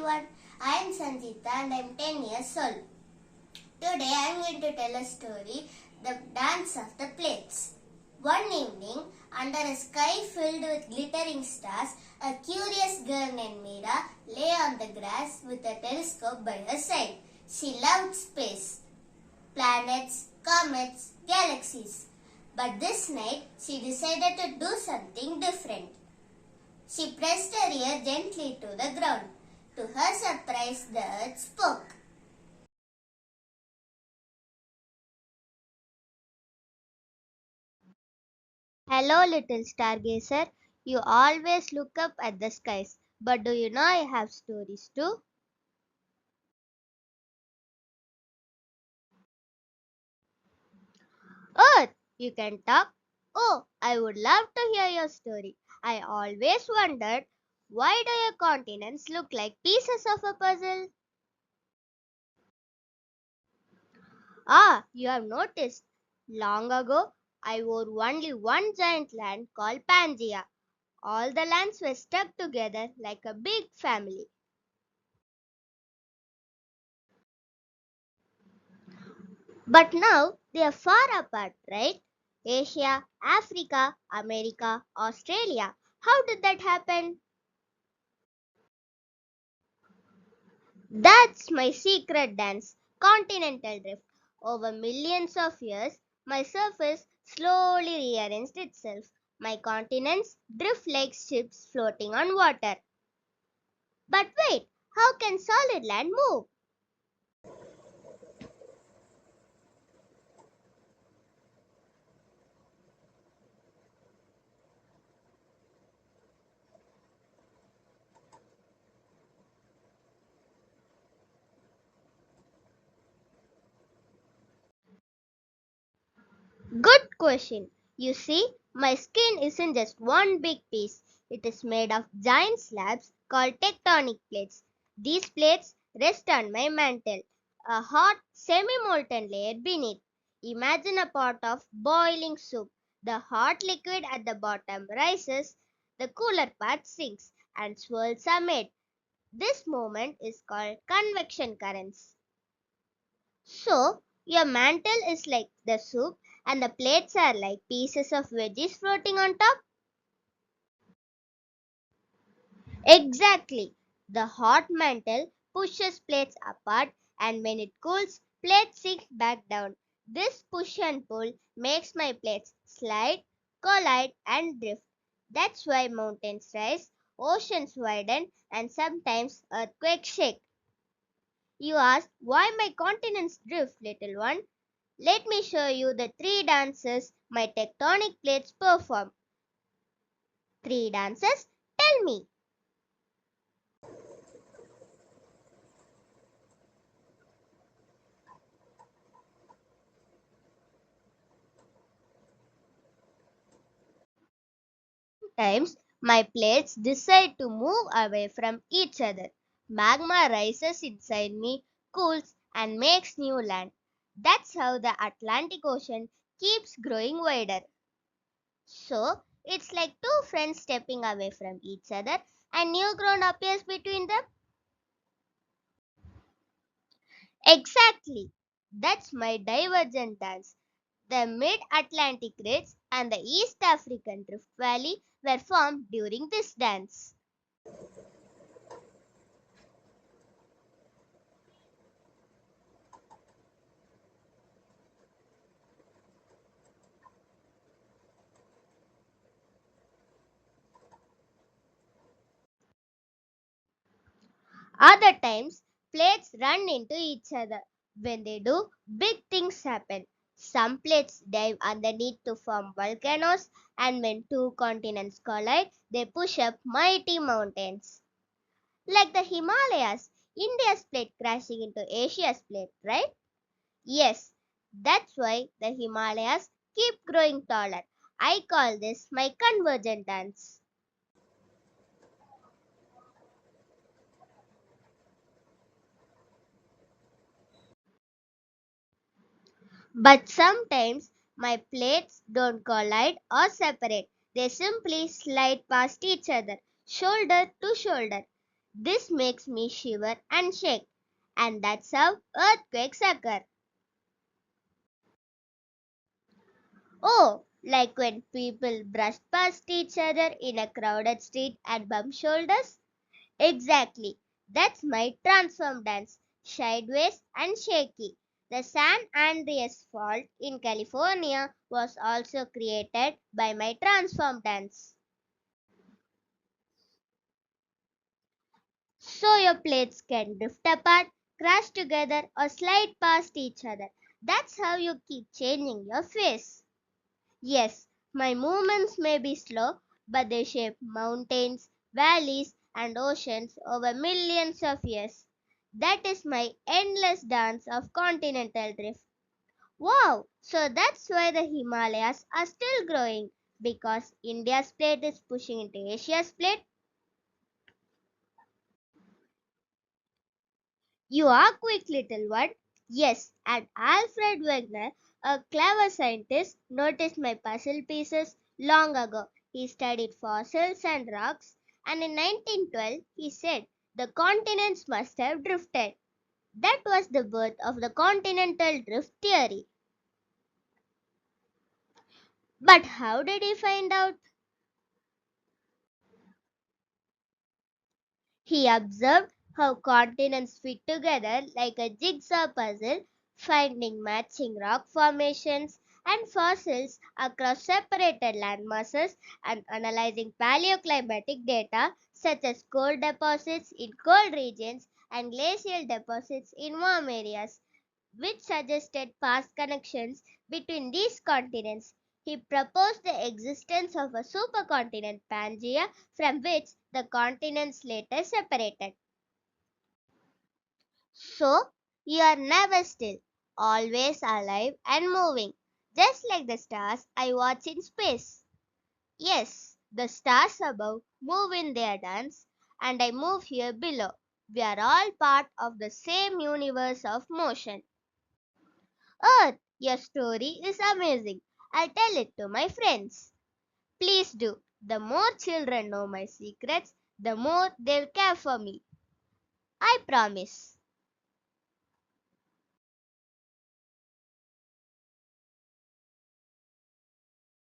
everyone, I am Sanjita and I am 10 years old. Today I am going to tell a story, The Dance of the Plates. One evening, under a sky filled with glittering stars, a curious girl named Meera lay on the grass with a telescope by her side. She loved space, planets, comets, galaxies. But this night, she decided to do something different. She pressed her ear gently to the ground. To her surprise, the earth spoke. Hello, little stargazer. You always look up at the skies. But do you know I have stories too? Earth, you can talk? Oh, I would love to hear your story. I always wondered, why do your continents look like pieces of a puzzle? Ah, you have noticed. Long ago, I wore only one giant land called Pangaea. All the lands were stuck together like a big family. But now they are far apart, right? Asia, Africa, America, Australia. How did that happen? That's my secret dance, continental drift. Over millions of years, my surface slowly rearranged itself. My continents drift like ships floating on water. But wait, how can solid land move? Good question. You see, my skin isn't just one big piece. It is made of giant slabs called tectonic plates. These plates rest on my mantle, a hot, semi-molten layer beneath. Imagine a pot of boiling soup. The hot liquid at the bottom rises, the cooler part sinks, and swirls are made. This movement is called convection currents. So, your mantle is like the soup and the plates are like pieces of veggies floating on top? Exactly. The hot mantle pushes plates apart and when it cools, plates sink back down. This push and pull makes my plates slide, collide and drift. That's why mountains rise, oceans widen and sometimes earthquakes shake. You ask why my continents drift, little one. Let me show you the three dances my tectonic plates perform. Three dances? Tell me. Sometimes my plates decide to move away from each other. Magma rises inside me, cools, and makes new land. That's how the Atlantic Ocean keeps growing wider. So, it's like two friends stepping away from each other and new ground appears between them. Exactly. That's my divergent dance. The Mid-Atlantic Ridge and the East African Rift Valley were formed during this dance. Other times, plates run into each other. When they do, big things happen. Some plates dive underneath to form volcanoes, and when two continents collide, they push up mighty mountains. Like the Himalayas, India's plate crashing into Asia's plate, right? Yes, that's why the Himalayas keep growing taller. I call this my convergent dance. But sometimes my plates don't collide or separate. They simply slide past each other, shoulder to shoulder. This makes me shiver and shake. And that's how earthquakes occur. Oh, like when people brush past each other in a crowded street and bump shoulders? Exactly. That's my transform dance. Sideways and shaky. The San Andreas Fault in California was also created by my transform dance. So your plates can drift apart, crash together, or slide past each other. That's how you keep changing your face. Yes, my movements may be slow, but they shape mountains, valleys, and oceans over millions of years. That is my endless dance of continental drift. Wow, so that's why the Himalayas are still growing because India's plate is pushing into Asia's plate. You are quick, little one. Yes, and Alfred Wegener, a clever scientist, noticed my puzzle pieces long ago. He studied fossils and rocks, and in 1912 he said the continents must have drifted. That was the birth of the continental drift theory. But how did he find out? He observed how continents fit together like a jigsaw puzzle, finding matching rock formations and fossils across separated landmasses and analyzing paleoclimatic data such as coal deposits in cold regions and glacial deposits in warm areas, which suggested past connections between these continents. He proposed the existence of a supercontinent Pangaea from which the continents later separated. So, you are never still, always alive and moving, just like the stars I watch in space. Yes, the stars above move in their dance, and I move here below. We are all part of the same universe of motion. Earth, your story is amazing. I'll tell it to my friends. Please do. The more children know my secrets, the more they'll care for me. I promise.